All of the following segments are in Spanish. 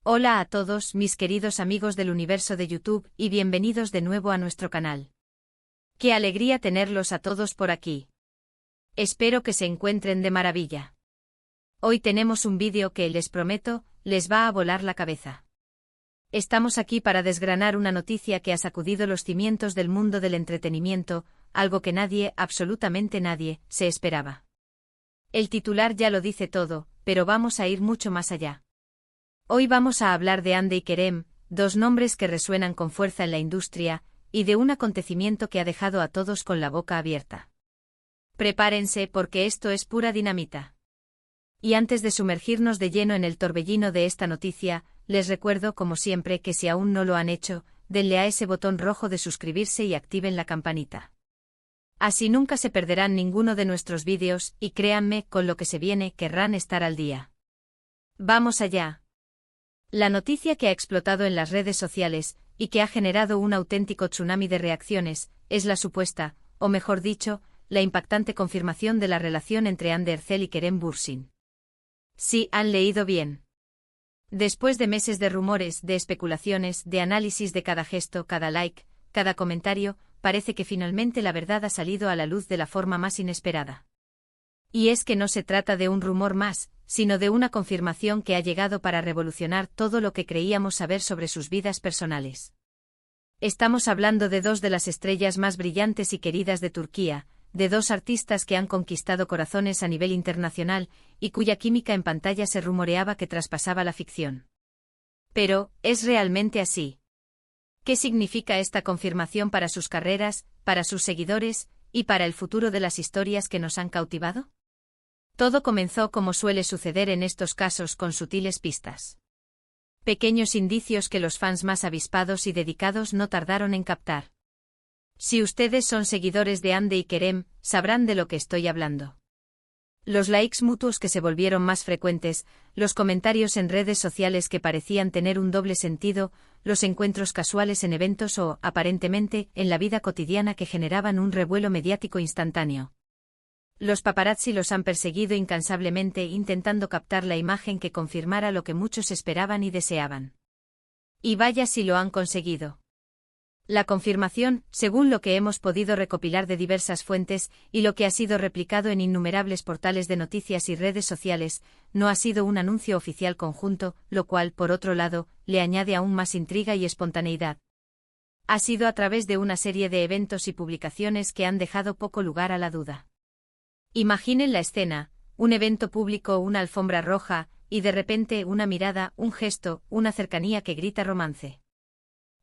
Hola a todos mis queridos amigos del universo de YouTube y bienvenidos de nuevo a nuestro canal. Qué alegría tenerlos a todos por aquí. Espero que se encuentren de maravilla. Hoy tenemos un vídeo que, les prometo, les va a volar la cabeza. Estamos aquí para desgranar una noticia que ha sacudido los cimientos del mundo del entretenimiento, algo que nadie, absolutamente nadie, se esperaba. El titular ya lo dice todo, pero vamos a ir mucho más allá. Hoy vamos a hablar de Hande y Kerem, dos nombres que resuenan con fuerza en la industria, y de un acontecimiento que ha dejado a todos con la boca abierta. Prepárense porque esto es pura dinamita. Y antes de sumergirnos de lleno en el torbellino de esta noticia, les recuerdo como siempre que si aún no lo han hecho, denle a ese botón rojo de suscribirse y activen la campanita. Así nunca se perderán ninguno de nuestros vídeos y créanme, con lo que se viene querrán estar al día. ¡Vamos allá! La noticia que ha explotado en las redes sociales, y que ha generado un auténtico tsunami de reacciones, es la supuesta, o mejor dicho, la impactante confirmación de la relación entre Hande Erçel y Kerem Bürsin. Sí, han leído bien. Después de meses de rumores, de especulaciones, de análisis de cada gesto, cada like, cada comentario, parece que finalmente la verdad ha salido a la luz de la forma más inesperada. Y es que no se trata de un rumor más, sino de una confirmación que ha llegado para revolucionar todo lo que creíamos saber sobre sus vidas personales. Estamos hablando de dos de las estrellas más brillantes y queridas de Turquía, de dos artistas que han conquistado corazones a nivel internacional, y cuya química en pantalla se rumoreaba que traspasaba la ficción. Pero, ¿es realmente así? ¿Qué significa esta confirmación para sus carreras, para sus seguidores, y para el futuro de las historias que nos han cautivado? Todo comenzó como suele suceder en estos casos con sutiles pistas. Pequeños indicios que los fans más avispados y dedicados no tardaron en captar. Si ustedes son seguidores de Hande y Kerem, sabrán de lo que estoy hablando. Los likes mutuos que se volvieron más frecuentes, los comentarios en redes sociales que parecían tener un doble sentido, los encuentros casuales en eventos o, aparentemente, en la vida cotidiana que generaban un revuelo mediático instantáneo. Los paparazzi los han perseguido incansablemente intentando captar la imagen que confirmara lo que muchos esperaban y deseaban. Y vaya si lo han conseguido. La confirmación, según lo que hemos podido recopilar de diversas fuentes y lo que ha sido replicado en innumerables portales de noticias y redes sociales, no ha sido un anuncio oficial conjunto, lo cual, por otro lado, le añade aún más intriga y espontaneidad. Ha sido a través de una serie de eventos y publicaciones que han dejado poco lugar a la duda. Imaginen la escena, un evento público, una alfombra roja, y de repente una mirada, un gesto, una cercanía que grita romance.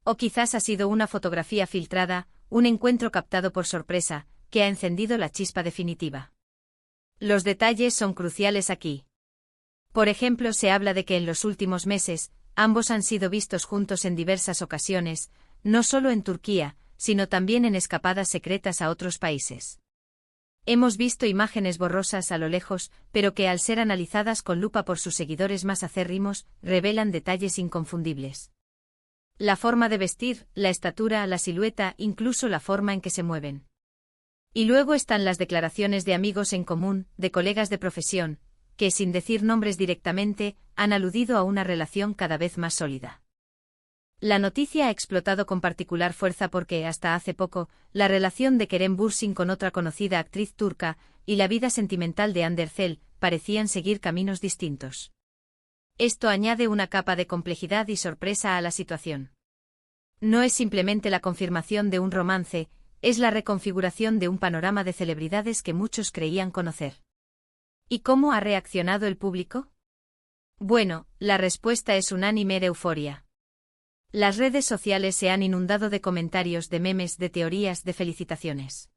O quizás ha sido una fotografía filtrada, un encuentro captado por sorpresa, que ha encendido la chispa definitiva. Los detalles son cruciales aquí. Por ejemplo, se habla de que en los últimos meses, ambos han sido vistos juntos en diversas ocasiones, no solo en Turquía, sino también en escapadas secretas a otros países. Hemos visto imágenes borrosas a lo lejos, pero que al ser analizadas con lupa por sus seguidores más acérrimos, revelan detalles inconfundibles. La forma de vestir, la estatura, la silueta, incluso la forma en que se mueven. Y luego están las declaraciones de amigos en común, de colegas de profesión, que, sin decir nombres directamente, han aludido a una relación cada vez más sólida. La noticia ha explotado con particular fuerza porque, hasta hace poco, la relación de Kerem Bürsin con otra conocida actriz turca y la vida sentimental de Hande Erçel parecían seguir caminos distintos. Esto añade una capa de complejidad y sorpresa a la situación. No es simplemente la confirmación de un romance, es la reconfiguración de un panorama de celebridades que muchos creían conocer. ¿Y cómo ha reaccionado el público? Bueno, la respuesta es unánime de euforia. Las redes sociales se han inundado de comentarios, de memes, de teorías, de felicitaciones.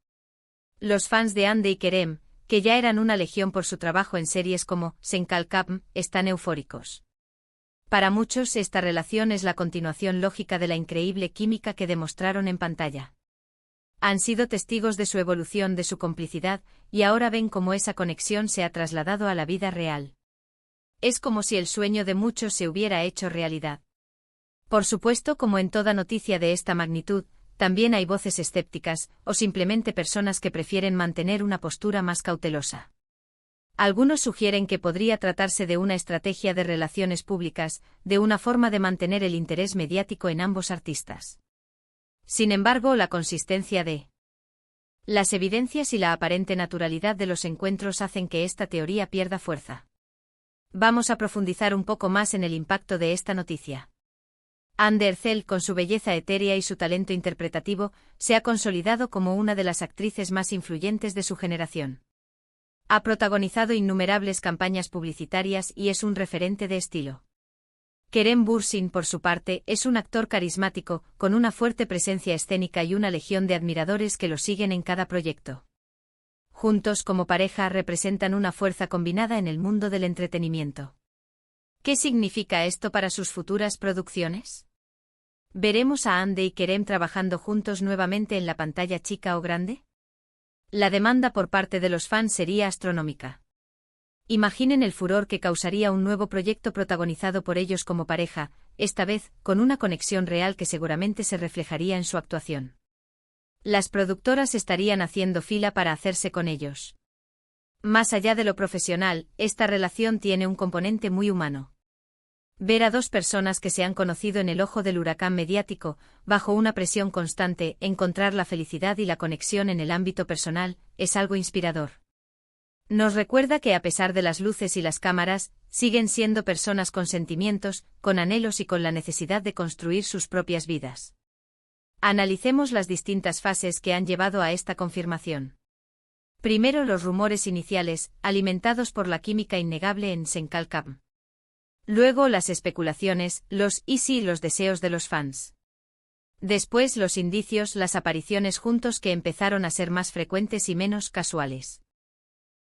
Los fans de Hande y Kerem, que ya eran una legión por su trabajo en series como Sen Kalkam, están eufóricos. Para muchos esta relación es la continuación lógica de la increíble química que demostraron en pantalla. Han sido testigos de su evolución, de su complicidad, y ahora ven cómo esa conexión se ha trasladado a la vida real. Es como si el sueño de muchos se hubiera hecho realidad. Por supuesto, como en toda noticia de esta magnitud, también hay voces escépticas, o simplemente personas que prefieren mantener una postura más cautelosa. Algunos sugieren que podría tratarse de una estrategia de relaciones públicas, de una forma de mantener el interés mediático en ambos artistas. Sin embargo, la consistencia de las evidencias y la aparente naturalidad de los encuentros hacen que esta teoría pierda fuerza. Vamos a profundizar un poco más en el impacto de esta noticia. Anne Derzel, con su belleza etérea y su talento interpretativo, se ha consolidado como una de las actrices más influyentes de su generación. Ha protagonizado innumerables campañas publicitarias y es un referente de estilo. Kerem Bürsin, por su parte, es un actor carismático, con una fuerte presencia escénica y una legión de admiradores que lo siguen en cada proyecto. Juntos, como pareja, representan una fuerza combinada en el mundo del entretenimiento. ¿Qué significa esto para sus futuras producciones? ¿Veremos a Hande y Kerem trabajando juntos nuevamente en la pantalla chica o grande? La demanda por parte de los fans sería astronómica. Imaginen el furor que causaría un nuevo proyecto protagonizado por ellos como pareja, esta vez, con una conexión real que seguramente se reflejaría en su actuación. Las productoras estarían haciendo fila para hacerse con ellos. Más allá de lo profesional, esta relación tiene un componente muy humano. Ver a dos personas que se han conocido en el ojo del huracán mediático, bajo una presión constante, encontrar la felicidad y la conexión en el ámbito personal, es algo inspirador. Nos recuerda que a pesar de las luces y las cámaras, siguen siendo personas con sentimientos, con anhelos y con la necesidad de construir sus propias vidas. Analicemos las distintas fases que han llevado a esta confirmación. Primero, los rumores iniciales, alimentados por la química innegable en Senkalkam. Luego, las especulaciones, los y sí, los deseos de los fans. Después, los indicios, las apariciones juntos que empezaron a ser más frecuentes y menos casuales.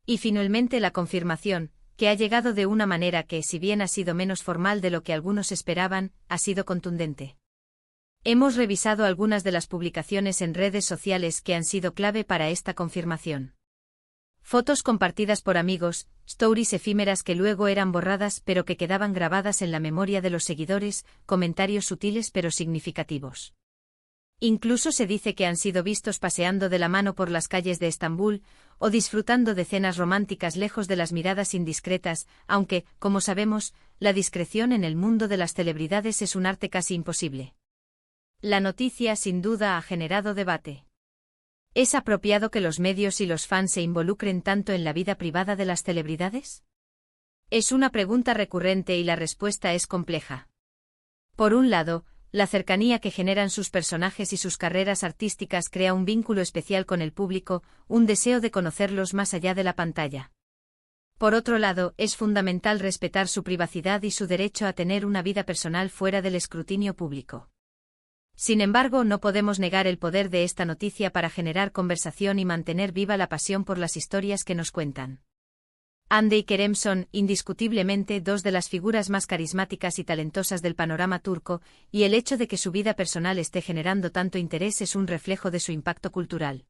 Y finalmente la confirmación, que ha llegado de una manera que, si bien ha sido menos formal de lo que algunos esperaban, ha sido contundente. Hemos revisado algunas de las publicaciones en redes sociales que han sido clave para esta confirmación. Fotos compartidas por amigos, stories efímeras que luego eran borradas pero que quedaban grabadas en la memoria de los seguidores, comentarios sutiles pero significativos. Incluso se dice que han sido vistos paseando de la mano por las calles de Estambul, o disfrutando de cenas románticas lejos de las miradas indiscretas, aunque, como sabemos, la discreción en el mundo de las celebridades es un arte casi imposible. La noticia sin duda ha generado debate. ¿Es apropiado que los medios y los fans se involucren tanto en la vida privada de las celebridades? Es una pregunta recurrente y la respuesta es compleja. Por un lado, la cercanía que generan sus personajes y sus carreras artísticas crea un vínculo especial con el público, un deseo de conocerlos más allá de la pantalla. Por otro lado, es fundamental respetar su privacidad y su derecho a tener una vida personal fuera del escrutinio público. Sin embargo, no podemos negar el poder de esta noticia para generar conversación y mantener viva la pasión por las historias que nos cuentan. Hande y Kerem son, indiscutiblemente, dos de las figuras más carismáticas y talentosas del panorama turco, y el hecho de que su vida personal esté generando tanto interés es un reflejo de su impacto cultural.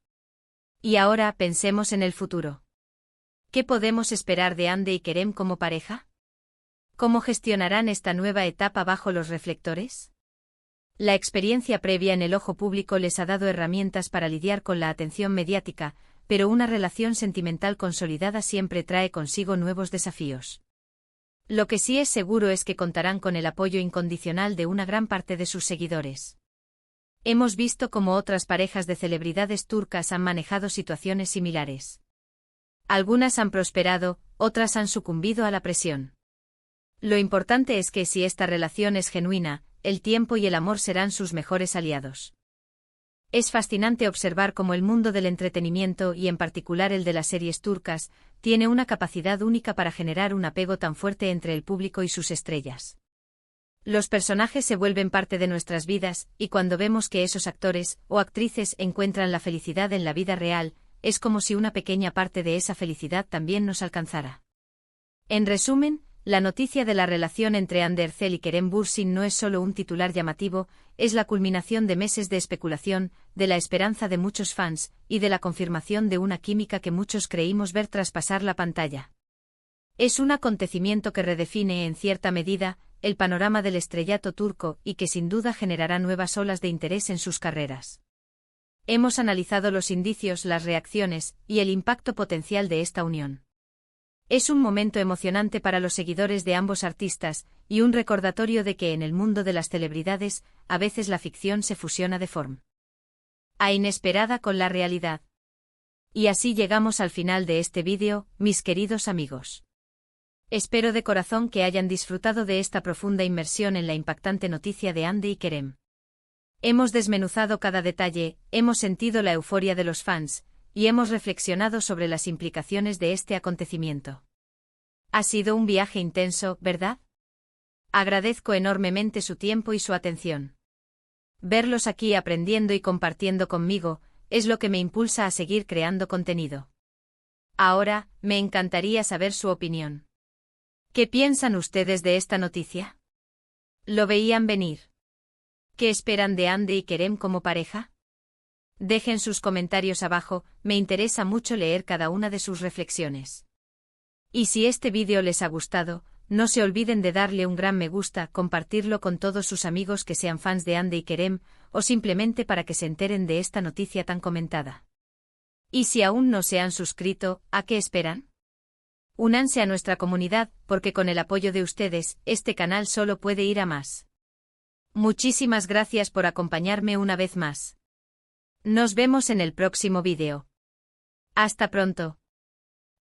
Y ahora, pensemos en el futuro. ¿Qué podemos esperar de Hande y Kerem como pareja? ¿Cómo gestionarán esta nueva etapa bajo los reflectores? La experiencia previa en el ojo público les ha dado herramientas para lidiar con la atención mediática, pero una relación sentimental consolidada siempre trae consigo nuevos desafíos. Lo que sí es seguro es que contarán con el apoyo incondicional de una gran parte de sus seguidores. Hemos visto cómo otras parejas de celebridades turcas han manejado situaciones similares. Algunas han prosperado, otras han sucumbido a la presión. Lo importante es que si esta relación es genuina, el tiempo y el amor serán sus mejores aliados. Es fascinante observar cómo el mundo del entretenimiento y en particular el de las series turcas, tiene una capacidad única para generar un apego tan fuerte entre el público y sus estrellas. Los personajes se vuelven parte de nuestras vidas, y cuando vemos que esos actores o actrices encuentran la felicidad en la vida real, es como si una pequeña parte de esa felicidad también nos alcanzara. En resumen, la noticia de la relación entre Hande Erçel y Kerem Bürsin no es solo un titular llamativo, es la culminación de meses de especulación, de la esperanza de muchos fans, y de la confirmación de una química que muchos creímos ver traspasar la pantalla. Es un acontecimiento que redefine, en cierta medida, el panorama del estrellato turco y que sin duda generará nuevas olas de interés en sus carreras. Hemos analizado los indicios, las reacciones, y el impacto potencial de esta unión. Es un momento emocionante para los seguidores de ambos artistas, y un recordatorio de que en el mundo de las celebridades, a veces la ficción se fusiona de forma inesperada con la realidad. Y así llegamos al final de este vídeo, mis queridos amigos. Espero de corazón que hayan disfrutado de esta profunda inmersión en la impactante noticia de Hande y Kerem. Hemos desmenuzado cada detalle, hemos sentido la euforia de los fans, y hemos reflexionado sobre las implicaciones de este acontecimiento. Ha sido un viaje intenso, ¿verdad? Agradezco enormemente su tiempo y su atención. Verlos aquí aprendiendo y compartiendo conmigo, es lo que me impulsa a seguir creando contenido. Ahora, me encantaría saber su opinión. ¿Qué piensan ustedes de esta noticia? ¿Lo veían venir? ¿Qué esperan de Hande y Kerem como pareja? Dejen sus comentarios abajo, me interesa mucho leer cada una de sus reflexiones. Y si este vídeo les ha gustado, no se olviden de darle un gran me gusta, compartirlo con todos sus amigos que sean fans de Hande y Kerem, o simplemente para que se enteren de esta noticia tan comentada. Y si aún no se han suscrito, ¿a qué esperan? Únanse a nuestra comunidad, porque con el apoyo de ustedes, este canal solo puede ir a más. Muchísimas gracias por acompañarme una vez más. Nos vemos en el próximo vídeo. Hasta pronto.